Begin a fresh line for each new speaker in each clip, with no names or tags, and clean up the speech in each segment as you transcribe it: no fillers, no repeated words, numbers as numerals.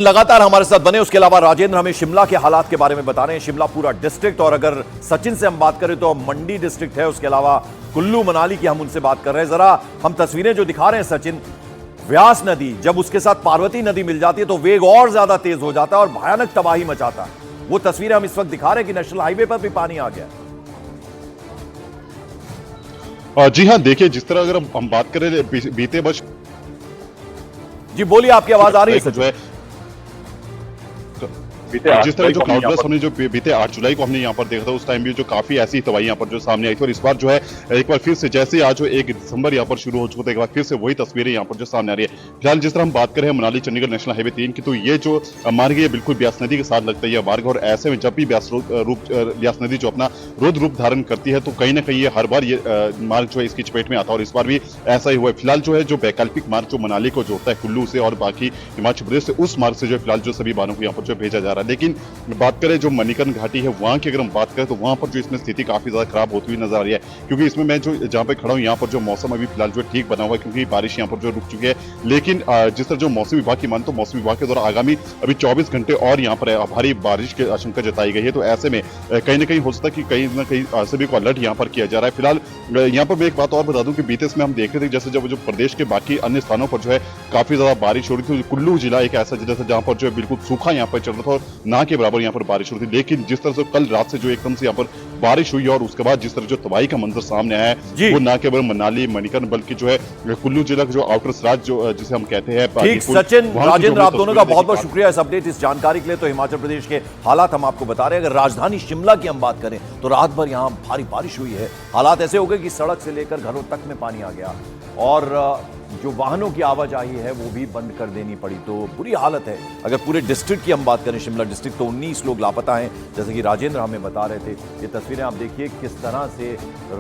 लगातार हमारे साथ बने। उसके अलावा राजेंद्र हमें शिमला के हालात के बारे में बता रहे हैं। शिमला पूरा डिस्ट्रिक्ट, और अगर सचिन से हम बात करें तो मंडी डिस्ट्रिक्ट है, उसके अलावा कुल्लू मनाली की हम उनसे बात कर रहे हैं। जरा हम तस्वीरें जो दिखा रहे हैं सचिन, व्यास नदी जब उसके साथ पार्वती नदी मिल जाती है तो वेग और ज्यादा तेज हो जाता है और भयानक तबाही मचाता है। वो तस्वीरें हम इस वक्त दिखा रहे हैं कि नेशनल हाईवे पर भी पानी आ गया।
जी हाँ, देखिए जिस तरह अगर हम बात करें बीते वर्ष,
जी बोलिए, आपकी आवाज आ रही है सचिन।
जिस तरह जो क्लाउडबर्स्ट हमने जो बीते 8 जुलाई को हमने यहाँ पर देखा था, उस टाइम भी जो काफी ऐसी तबाही यहाँ पर जो सामने आई थी, और इस बार जो है एक बार फिर से जैसे आज 1 दिसंबर यहाँ पर शुरू हो चुका था, एक बार फिर से वही तस्वीरें यहाँ पर जो सामने आ रही है। फिलहाल जिस तरह हम बात करें मनाली चंडीगढ़ नेशनल हाईवे 3 की, तो ये जो मार्ग है बिल्कुल ब्यास नदी के साथ लगता है यह मार्ग, और ऐसे में जब भी ब्यास नदी जो अपना रुद्र रूप धारण करती है तो कहीं ना कहीं ये हर बार ये मार्ग जो है इसकी चपेट में आता है, और इस बार भी ऐसा ही हुआ है। फिलहाल जो है जो वैकल्पिक मार्ग जो मनाली को जोड़ता है कुल्लू से और बाकी हिमाचल प्रदेश से, उस मार्ग से जो फिलहाल जो सभी वाहनों को यहाँ पर जो भेजा जा रहा है। लेकिन बात करें जो मणिकर्ण घाटी है वहां की अगर हम बात करें तो वहां पर जो इसमें स्थिति काफी ज्यादा खराब होती हुई नजर आ रही है, क्योंकि इसमें मैं जो जहां पे खड़ा हूं यहाँ पर जो मौसम अभी फिलहाल जो ठीक बना हुआ है, क्योंकि बारिश यहाँ पर जो रुक चुकी है। लेकिन जिस तरह जो मौसम विभाग की मान, तो मौसम विभाग के द्वारा आगामी अभी 24 घंटे और यहाँ पर भारी बारिश की आशंका जताई गई है। तो ऐसे में कहीं ना कहीं हो सकता है कि कहीं ना कहीं सभी को अलर्ट यहाँ पर किया जा रहा है। फिलहाल यहाँ पर मैं एक बात और बता दूं कि बीते इसमें हम देख रहे थे जैसे जब जो प्रदेश के बाकी अन्य स्थानों पर जो है काफी ज्यादा बारिश हो रही थी, कुल्लू जिला एक ऐसा जिला था जहां पर जो है बिल्कुल सूखा यहाँ पर चल रहा था और ना के बराबर यहाँ पर बारिश हो रही थी। लेकिन जिस तरह से कल रात से जो एकदम से यहाँ पर बारिश हुई और उसके बाद जिस तरह जो तबाही का मंजर सामने आया है, वो ना केवल मनाली मणिकर्ण बल्कि जो है कुल्लू जिला का जो आउटर सराज जो जिसे हम कहते हैं।
ठीक सचिन, राजेंद्र, आप दोनों का बहुत बहुत शुक्रिया इस अपडेट, इस जानकारी के लिए। तो हिमाचल प्रदेश के हालात हम आपको बता रहे हैं। अगर राजधानी शिमला की हम बात करें तो रात भर यहाँ भारी बारिश हुई है। हालात ऐसे हो गए कि सड़क से लेकर घरों तक में पानी आ गया और जो वाहनों की आवाजाही है वो भी बंद कर देनी पड़ी। तो बुरी हालत है। अगर पूरे डिस्ट्रिक्ट की हम बात करें, शिमला डिस्ट्रिक्ट, तो 19 लोग लापता हैं, जैसे कि राजेंद्र हमें बता रहे थे। ये तस्वीरें आप देखिए किस तरह से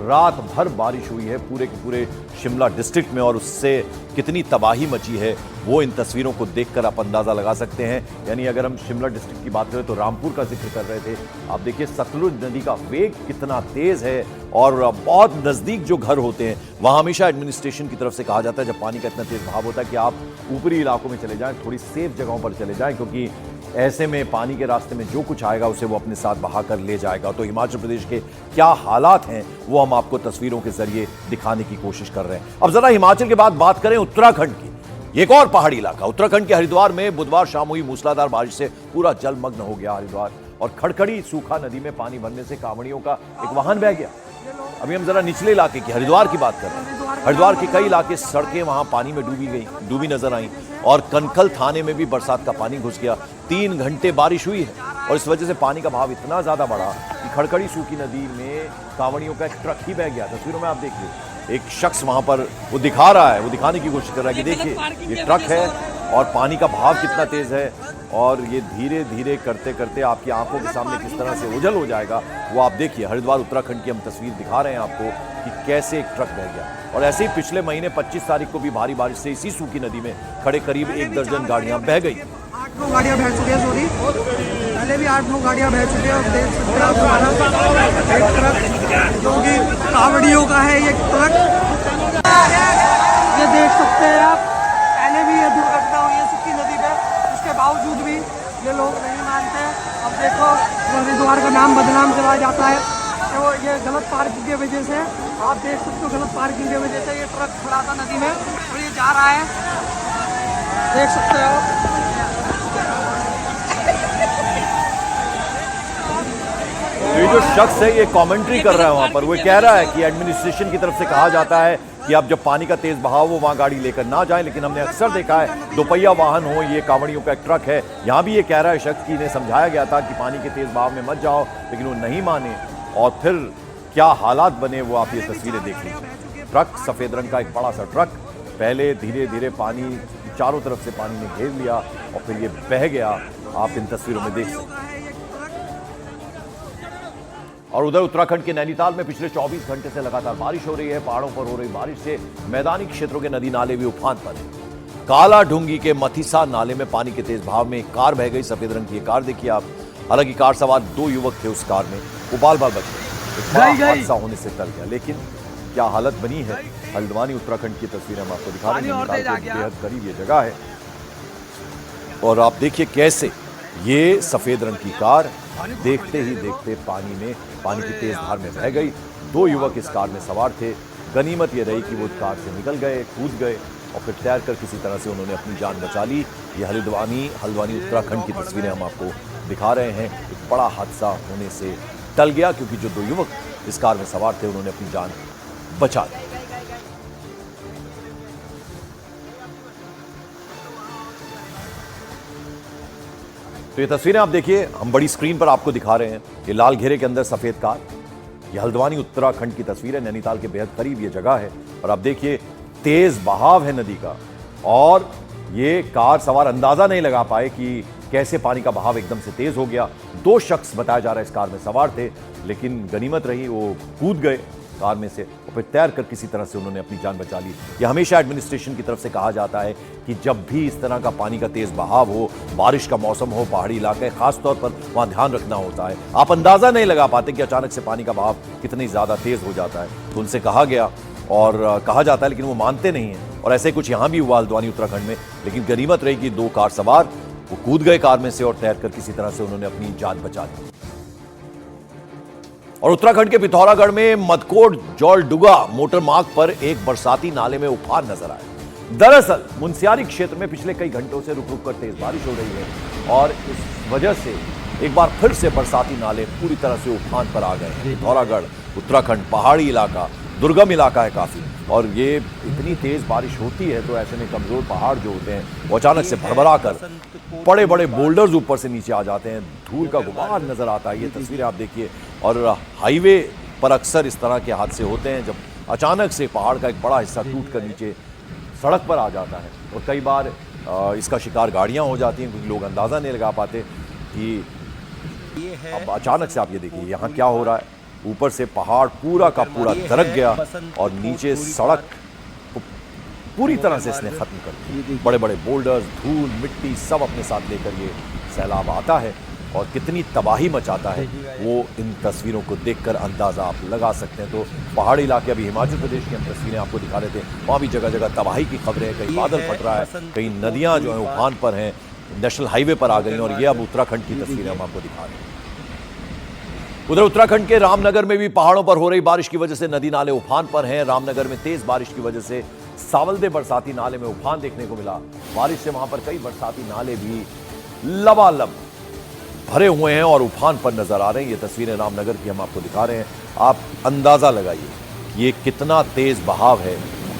रात भर बारिश हुई है पूरे के पूरे शिमला डिस्ट्रिक्ट में, और उससे कितनी तबाही मची है वो इन तस्वीरों को देखकर आप अंदाजा लगा सकते हैं। यानी अगर हम शिमला डिस्ट्रिक्ट की बात करें तो रामपुर का जिक्र कर रहे थे, आप देखिए सतलुज नदी का वेग कितना तेज है, और बहुत नजदीक जो घर होते हैं वहां हमेशा एडमिनिस्ट्रेशन की तरफ से कहा जाता है जब पानी का इतना तेज बहाव होता है कि आप ऊपरी इलाकों में चले जाएं, थोड़ी सेफ जगहों पर चले जाएं, क्योंकि ऐसे में पानी के रास्ते में जो कुछ आएगा उसे वो अपने साथ बहा कर ले जाएगा। तो हिमाचल प्रदेश के क्या हालात हैं वो हम आपको तस्वीरों के जरिए दिखाने की कोशिश कर रहे हैं। अब जरा हिमाचल के बाद बात करें उत्तराखंड की। एक और पहाड़ी इलाका उत्तराखंड के हरिद्वार में बुधवार शाम हुई मूसलाधार बारिश से पूरा जलमग्न हो गया हरिद्वार, और खड़खड़ी सूखा नदी में पानी भरने से कांवड़ियों का एक वाहन बह गया। अभी हम जरा निचले इलाके की हरिद्वार की बात कर रहे हैं। हरिद्वार के कई इलाके, सड़कें वहां पानी में डूबी नजर आई, और कनखल थाने में भी बरसात का पानी घुस गया। 3 घंटे बारिश हुई है और इस वजह से पानी का भाव इतना ज्यादा बढ़ा कि खड़खड़ी सूखी नदी में कांवड़ियों का एक ट्रक ही बह गया। तस्वीरों में आप देखिए एक शख्स वहां पर वो दिखा रहा है, वो दिखाने की कोशिश कर रहा है कि देखिए ये ट्रक है और पानी का भाव कितना तेज है, और ये धीरे धीरे करते करते आपकी आंखों के सामने किस तरह से ओझल हो जाएगा वो आप देखिए। हरिद्वार उत्तराखंड की हम तस्वीर दिखा रहे हैं आपको कि कैसे एक ट्रक बह गया। और ऐसे ही पिछले महीने 25 तारीख को भी भारी बारिश से इसी सूखी नदी में खड़े करीब 1 दर्जन गाड़ियां बह गई।
8-9 गाड़ियां बह चुकी है, सॉरी पहले भी 8-9 गाड़ियां बह चुकी है। और देख सकते हैं आप हमारा एक ट्रक जो कि कांवड़ियों का है, ये ट्रक ये देख सकते हैं आप। पहले भी ये दुर्घटना हुई है सूखी नदी पे, उसके बावजूद भी ये लोग नहीं मानते। अब देखो हरिद्वार का नाम बदनाम करवाया जाता है, तो ये गलत पार्किंग की वजह से, आप देख सकते हो गलत पार्किंग की वजह से ये ट्रक खड़ा था नदी में और ये जा रहा है, देख सकते हो।
ये जो शख्स है ये कमेंट्री कर रहा है वहां पर, वो कह रहा है कि एडमिनिस्ट्रेशन की तरफ से कहा जाता है कि अब जब पानी का तेज बहाव हो वहां गाड़ी लेकर ना जाएं, लेकिन हमने अक्सर देखा है दोपहिया वाहन हो, ये कांवड़ियों का एक ट्रक है। यहां भी ये कह रहा है शख्स की इन्हें समझाया गया था कि पानी के तेज बहाव में मत जाओ, लेकिन वो नहीं माने, और फिर क्या हालात बने वो आप ये तस्वीरें देख लीजिए। ट्रक सफेद रंग का एक बड़ा सा ट्रक, पहले धीरे धीरे पानी चारों तरफ से पानी ने घेर लिया और फिर ये बह गया, आप इन तस्वीरों में देख सकते हैं। और उधर उत्तराखंड के नैनीताल में पिछले 24 घंटे से लगातार बारिश हो रही है। पहाड़ों पर हो रही बारिश से मैदानी क्षेत्रों के नदी नाले भी उफान पर है। काला ढूंगी के मथिसा नाले में पानी के तेज बहाव में एक कार बह गई। सफेद रंग की ये कार देखिए आप। हालांकि कार सवार 2 युवक थे उस कार में, वो बाल बाल बच गए। हादसा होने से टल गया, लेकिन क्या हालत बनी है। हल्द्वानी उत्तराखंड की तस्वीरें हम आपको दिखा रहे हैं। बेहद करीब ये जगह है। और आप देखिए कैसे ये सफेद रंग की कार देखते ही देखते पानी की तेज धार में बह गई। 2 युवक इस कार में सवार थे। गनीमत ये रही कि वो कार से निकल गए, कूद गए और फिर तैरकर किसी तरह से उन्होंने अपनी जान बचा ली। ये हल्द्वानी उत्तराखंड की तस्वीरें हम आपको दिखा रहे हैं। एक बड़ा हादसा होने से टल गया क्योंकि जो 2 युवक इस कार में सवार थे उन्होंने अपनी जान बचा ली। तो ये तस्वीरें आप देखिए, हम बड़ी स्क्रीन पर आपको दिखा रहे हैं। ये लाल घेरे के अंदर सफेद कार, ये हल्द्वानी उत्तराखंड की तस्वीर है। नैनीताल के बेहद करीब ये जगह है और आप देखिए तेज बहाव है नदी का और ये कार सवार अंदाजा नहीं लगा पाए कि कैसे पानी का बहाव एकदम से तेज हो गया। 2 शख्स बताया जा रहा है इस कार में सवार थे, लेकिन गनीमत रही वो कूद गए कार में से और फिर तैर कर किसी तरह से उन्होंने अपनी जान बचा ली। ये हमेशा एडमिनिस्ट्रेशन की तरफ से कहा जाता है कि जब भी इस तरह का पानी का तेज बहाव हो, बारिश का मौसम हो, पहाड़ी इलाका है, खासतौर पर वहां ध्यान रखना होता है। आप अंदाजा नहीं लगा पाते कि अचानक से पानी का बहाव कितनी ज्यादा तेज हो जाता है। तो उनसे कहा गया और कहा जाता है, लेकिन वो मानते नहीं है और ऐसे कुछ यहां भी हुआ हल्द्वानी उत्तराखंड में। लेकिन गनीमत रही कि 2 कार सवार वो कूद गए कार में से और तैरकर किसी तरह से उन्होंने अपनी जान बचा ली। और उत्तराखंड के पिथौरागढ़ में मदकोट जौलडुगा मोटर मार्ग पर एक बरसाती नाले में उफान नजर आया। दरअसल मुनस्यारी क्षेत्र में पिछले कई घंटों से रुक रुक कर तेज बारिश हो रही है और इस वजह से एक बार फिर से बरसाती नाले पूरी तरह से उफान पर आ गए हैं। पिथौरागढ़ उत्तराखंड पहाड़ी इलाका, दुर्गम इलाका है काफी और ये इतनी तेज बारिश होती है तो ऐसे में कमजोर पहाड़ जो होते हैं वो अचानक से भरभरा कर बड़े बड़े बोल्डर्स ऊपर से नीचे आ जाते हैं। धूल का गुबार नजर आता है। ये तस्वीरें आप देखिए और हाईवे पर अक्सर इस तरह के हादसे होते हैं जब अचानक से पहाड़ का एक बड़ा हिस्सा टूट कर नीचे सड़क पर आ जाता है और कई बार इसका शिकार गाड़ियां हो जाती हैं क्योंकि लोग अंदाजा नहीं लगा पाते कि अब अचानक से आप ये देखिए यहाँ क्या हो रहा है। ऊपर से पहाड़ पूरा का पूरा दरक गया और नीचे सड़क पूरी तरह से इसने खत्म कर दी। बड़े बड़े बोल्डर्स, धूल, मिट्टी सब अपने साथ लेकर ये सैलाब आता है और कितनी तबाही मचाता है वो इन तस्वीरों को देखकर अंदाजा आप लगा सकते हैं। तो पहाड़ी इलाके, अभी हिमाचल प्रदेश की हम तस्वीरें आपको दिखा रहे थे, वहाँ भी जगह जगह तबाही की खबरें हैं। कहीं बादल फट रहा है, कहीं नदियाँ जो हैं उफान पर हैं, नेशनल हाईवे पर आ गई हैं और ये अब उत्तराखंड की तस्वीरें हम आपको दिखा रहे हैं। उधर उत्तराखंड के रामनगर में भी पहाड़ों पर हो रही बारिश की वजह से नदी नाले उफान पर हैं। रामनगर में तेज बारिश की वजह से सावलदे बरसाती नाले में उफान देखने को मिला। बारिश से वहां पर कई बरसाती नाले भी लबालब भरे हुए हैं और उफान पर नजर आ रहे हैं। ये तस्वीरें रामनगर की हम आपको दिखा रहे हैं। आप अंदाजा लगाइए ये कितना तेज बहाव है।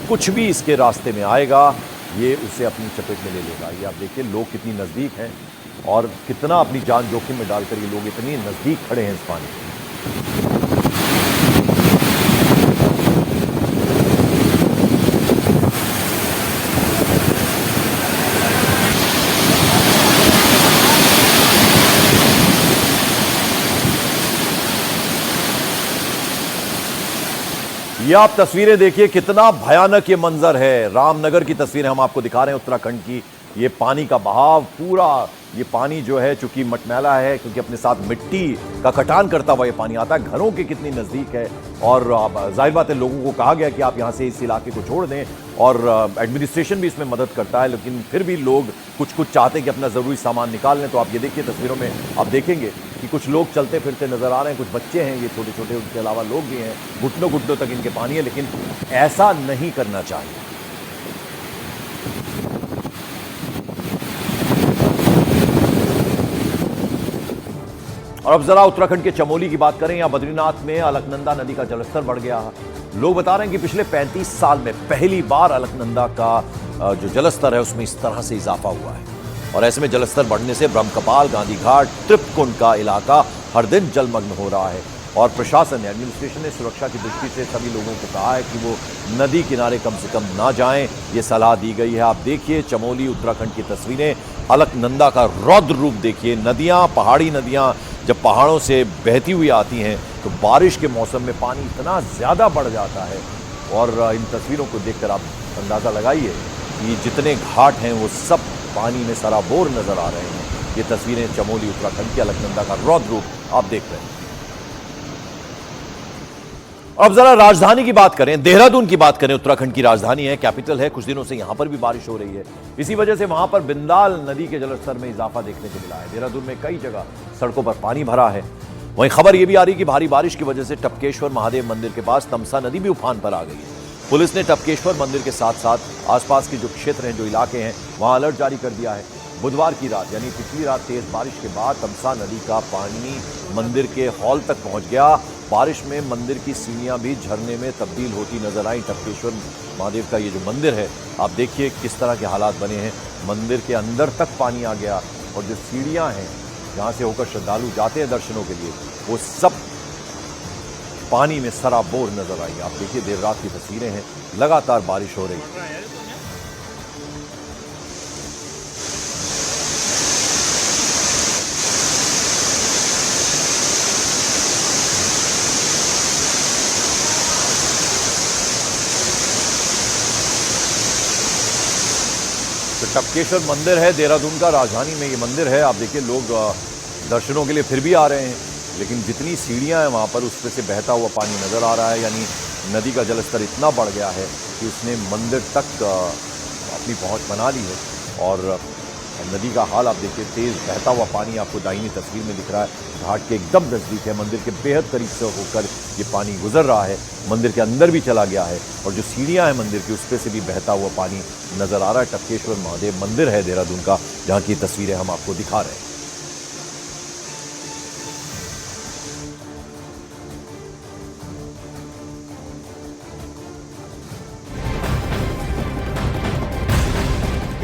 कुछ भी इसके रास्ते में आएगा ये उसे अपनी चपेट में ले लेगा। ये आप देखिए लोग कितनी नजदीक हैं और कितना अपनी जान जोखिम में डालकर ये लोग इतनी नजदीक खड़े हैं इस पानी के। ये आप तस्वीरें देखिए कितना भयानक ये मंजर है। रामनगर की तस्वीरें हम आपको दिखा रहे हैं उत्तराखंड की। ये पानी का बहाव पूरा, ये पानी जो है चूंकि मटमैला है क्योंकि अपने साथ मिट्टी का कटान करता हुआ ये पानी आता है, घरों के कितनी नज़दीक है और जाहिर बात है लोगों को कहा गया कि आप यहाँ से इस इलाके को छोड़ दें और एडमिनिस्ट्रेशन भी इसमें मदद करता है, लेकिन फिर भी लोग कुछ चाहते हैं कि अपना ज़रूरी सामान निकाल लें। तो आप ये देखिए तस्वीरों में आप देखेंगे कि कुछ लोग चलते फिरते नज़र आ रहे हैं, कुछ बच्चे हैं ये छोटे छोटे, उनके अलावा लोग भी हैं, घुटनों घुटनों तक इनके पानी है, लेकिन ऐसा नहीं करना चाहिए। और अब जरा उत्तराखंड के चमोली की बात करें। यहाँ बद्रीनाथ में अलकनंदा नदी का जलस्तर बढ़ गया। लोग बता रहे हैं कि पिछले 35 साल में पहली बार अलकनंदा का जो जलस्तर है उसमें इस तरह से इजाफा हुआ है और ऐसे में जलस्तर बढ़ने से ब्रह्मकपाल, गांधी घाट, तृप्तकुंड का इलाका हर दिन जलमग्न हो रहा है और प्रशासन ने, एडमिनिस्ट्रेशन ने सुरक्षा की दृष्टि से सभी लोगों को कहा है कि वो नदी किनारे कम से कम ना जाएं, ये सलाह दी गई है। आप देखिए चमोली उत्तराखंड की तस्वीरें, अलकनंदा का रौद्र रूप देखिए। नदियाँ, पहाड़ी नदियाँ जब पहाड़ों से बहती हुई आती हैं तो बारिश के मौसम में पानी इतना ज़्यादा बढ़ जाता है और इन तस्वीरों को देखकर आप अंदाज़ा लगाइए कि जितने घाट हैं वो सब पानी में सराबोर नज़र आ रहे हैं। ये तस्वीरें चमोली उत्तराखंड की अलकनंदा का रौद्र रूप आप देख रहे हैं। अब जरा राजधानी की बात करें, देहरादून की बात करें। उत्तराखंड की राजधानी है, कैपिटल है। कुछ दिनों से यहां पर भी बारिश हो रही है। इसी वजह से वहां पर बिंदाल नदी के जलस्तर में इजाफा देखने को मिला है। देहरादून में कई जगह सड़कों पर पानी भरा है। वहीं खबर यह भी आ रही कि भारी बारिश की वजह से टपकेश्वर महादेव मंदिर के पास तमसा नदी भी उफान पर आ गई है। पुलिस ने टपकेश्वर मंदिर के साथ साथ आसपास के जो क्षेत्र हैं, जो इलाके हैं, वहां अलर्ट जारी कर दिया है। बुधवार की रात यानी पिछली रात तेज बारिश के बाद तमसा नदी का पानी मंदिर के हॉल तक पहुंच गया। बारिश में मंदिर की सीढ़ियां भी झरने में तब्दील होती नजर आई। टपकेश्वर महादेव का ये जो मंदिर है, आप देखिए किस तरह के हालात बने हैं। मंदिर के अंदर तक पानी आ गया और जो सीढ़ियां हैं जहां से होकर श्रद्धालु जाते हैं दर्शनों के लिए, वो सब पानी में सराबोर नजर आई। आप देखिए देर रात की तस्वीरें हैं, लगातार बारिश हो रही है। तो टपकेश्वर मंदिर है देहरादून का, राजधानी में ये मंदिर है। आप देखिए लोग दर्शनों के लिए फिर भी आ रहे हैं, लेकिन जितनी सीढ़ियां हैं वहां पर उस पर से बहता हुआ पानी नजर आ रहा है। यानी नदी का जलस्तर इतना बढ़ गया है कि उसने मंदिर तक अपनी पहुंच बना ली है। और नदी का हाल आप देखिए, तेज बहता हुआ पानी आपको दाहिनी तस्वीर में दिख रहा है। घाट के एकदम नजदीक है, मंदिर के बेहद करीब से होकर ये पानी गुजर रहा है। मंदिर के अंदर भी चला गया है और जो सीढ़ियां हैं मंदिर की, उस पर से भी बहता हुआ पानी नजर आ रहा है। टपकेश्वर महादेव मंदिर है देहरादून का, जहां की तस्वीरें हम आपको दिखा रहे हैं।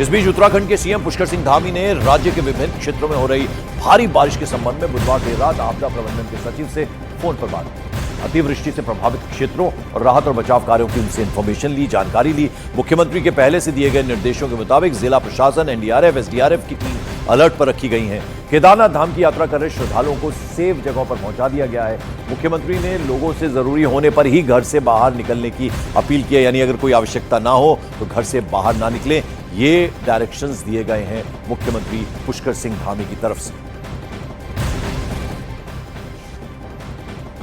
इस बीच उत्तराखंड के सीएम पुष्कर सिंह धामी ने राज्य के विभिन्न क्षेत्रों में हो रही भारी बारिश के संबंध में बुधवार देर रात आपदा प्रबंधन के सचिव से फोन पर बात की। अतिवृष्टि से प्रभावित क्षेत्रों और राहत और बचाव कार्यों की उनसे इंफॉर्मेशन ली, जानकारी ली। मुख्यमंत्री के पहले से दिए गए निर्देशों के मुताबिक जिला प्रशासन, एनडीआरएफ, एसडीआरएफ की टीम अलर्ट पर रखी गई है। केदारनाथ धाम की यात्रा कर रहे श्रद्धालुओं को सेफ जगहों पर पहुंचा दिया गया है। मुख्यमंत्री ने लोगों से जरूरी होने पर ही घर से बाहर निकलने की अपील की है। यानी अगर कोई आवश्यकता ना हो तो घर से बाहर ना निकलें, ये डायरेक्शंस दिए गए हैं मुख्यमंत्री पुष्कर सिंह धामी की तरफ से।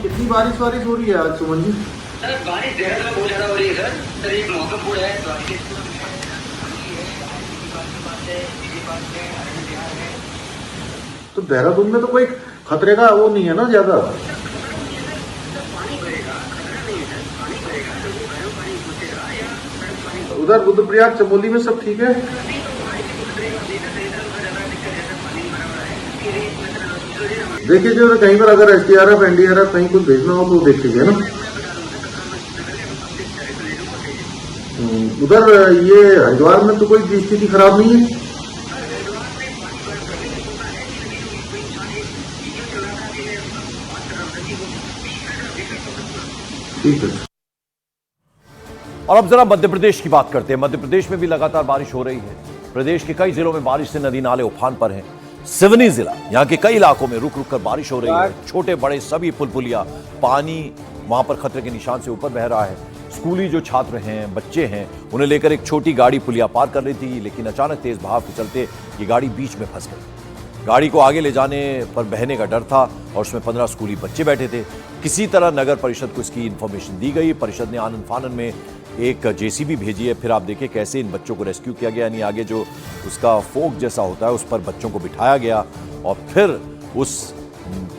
कितनी बारिश हो रही है आज सुमन जी?
सर बारिश देहरादून में बहुत ज्यादा हो रही है सर एक मौकापुर है
तो देहरादून में तो कोई खतरे का वो नहीं है ना ज्यादा? उधर रुद्रप्रयाग चमोली में सब ठीक है? देखिए जो कहीं पर अगर एसडीआरएफ, एनडीआरएफ कहीं कुछ भेजना हो तो देख लीजिए ना। उधर ये हरिद्वार में तो कोई स्थिति खराब नहीं है? ठीक है।
और अब जरा मध्य प्रदेश की बात करते हैं। मध्य प्रदेश में भी लगातार बारिश हो रही है। प्रदेश के कई जिलों में बारिश से नदी नाले उफान पर हैं। सिवनी जिला, यहाँ के कई इलाकों में रुक रुक कर बारिश हो रही है। छोटे बड़े सभी पुल पुलिया, पानी वहां पर खतरे के निशान से ऊपर बह रहा है। स्कूली जो छात्र हैं, बच्चे हैं, उन्हें लेकर एक छोटी गाड़ी पुलिया पार कर रही थी, लेकिन अचानक तेज बहाव के चलते ये गाड़ी बीच में फंस गई। गाड़ी को आगे ले जाने पर बहने का डर था और उसमें 15 स्कूली बच्चे बैठे थे। किसी तरह नगर परिषद को इसकी इंफॉर्मेशन दी गई। परिषद ने आनन फानन में एक जेसीबी भेजी है। फिर आप देखिए कैसे इन बच्चों को रेस्क्यू किया गया। यानी आगे जो उसका फोक जैसा होता है उस पर बच्चों को बिठाया गया और फिर उस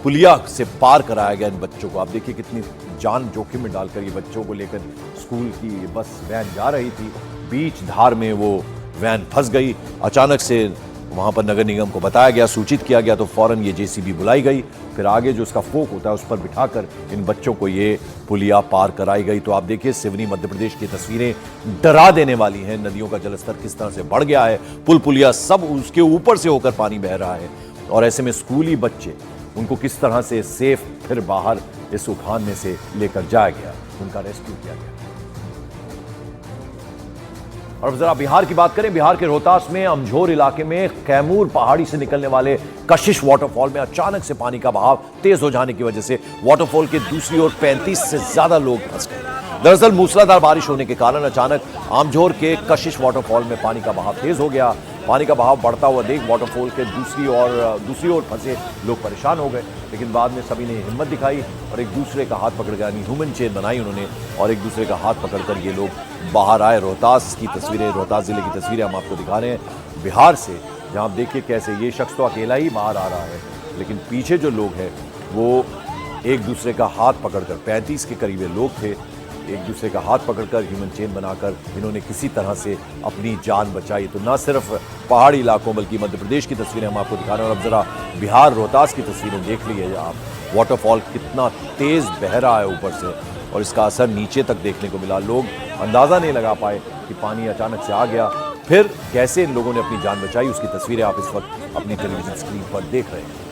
पुलिया से पार कराया गया इन बच्चों को। आप देखिए कितनी जान जोखिम में डालकर ये बच्चों को लेकर स्कूल की बस वैन जा रही थी। बीच धार में वो वैन फंस गई। अचानक से वहां पर नगर निगम को बताया गया, सूचित किया गया, तो फौरन ये जेसीबी बुलाई गई। फिर आगे जो उसका फोक होता है उस पर बिठाकर इन बच्चों को ये पुलिया पार कराई गई। तो आप देखिए सिवनी मध्य प्रदेश की तस्वीरें डरा देने वाली हैं। नदियों का जलस्तर किस तरह से बढ़ गया है, पुल पुलिया सब उसके ऊपर से होकर पानी बह रहा है। और ऐसे में स्कूली बच्चे, उनको किस तरह से सेफ फिर बाहर इस उफान में से लेकर जाया गया, उनका रेस्क्यू किया गया। और अब जरा बिहार की बात करें। बिहार के रोहतास में अमझोर इलाके में कैमूर पहाड़ी से निकलने वाले कशिश वाटरफॉल में अचानक से पानी का बहाव तेज हो जाने की वजह से वाटरफॉल के दूसरी ओर 35 से ज्यादा लोग फंस गए। दरअसल मूसलाधार बारिश होने के कारण अचानक अमझोर के कशिश वाटरफॉल में पानी का बहाव तेज हो गया। पानी का बहाव बढ़ता हुआ देख वाटरफॉल के दूसरी ओर फंसे लोग परेशान हो गए, लेकिन बाद में सभी ने हिम्मत दिखाई और एक दूसरे का हाथ पकड़ कर, यानी ह्यूमन चेन बनाई उन्होंने और एक दूसरे का हाथ पकड़कर ये लोग बाहर आए। रोहतास की तस्वीरें, रोहतास जिले की तस्वीरें हम आपको दिखा रहे हैं बिहार से, जहाँ आप देखिए कैसे ये शख्स तो अकेला ही बाहर आ रहा है, लेकिन पीछे जो लोग हैं वो एक दूसरे का हाथ पकड़कर, 35 के करीब लोग थे, एक दूसरे का हाथ पकड़कर ह्यूमन चेन बनाकर इन्होंने किसी तरह से अपनी जान बचाई। तो न सिर्फ पहाड़ी इलाकों बल्कि मध्य प्रदेश की तस्वीरें हम आपको दिखा रहे हैं। और अब जरा बिहार रोहतास की तस्वीरें देख लीजिए आप, वाटरफॉल कितना तेज बह रहा है ऊपर से और इसका असर नीचे तक देखने को मिला। लोग अंदाजा नहीं लगा पाए कि पानी अचानक से आ गया, फिर कैसे इन लोगों ने अपनी जान बचाई, उसकी तस्वीरें आप इस वक्त अपनी टेलीविजन स्क्रीन पर देख रहे हैं।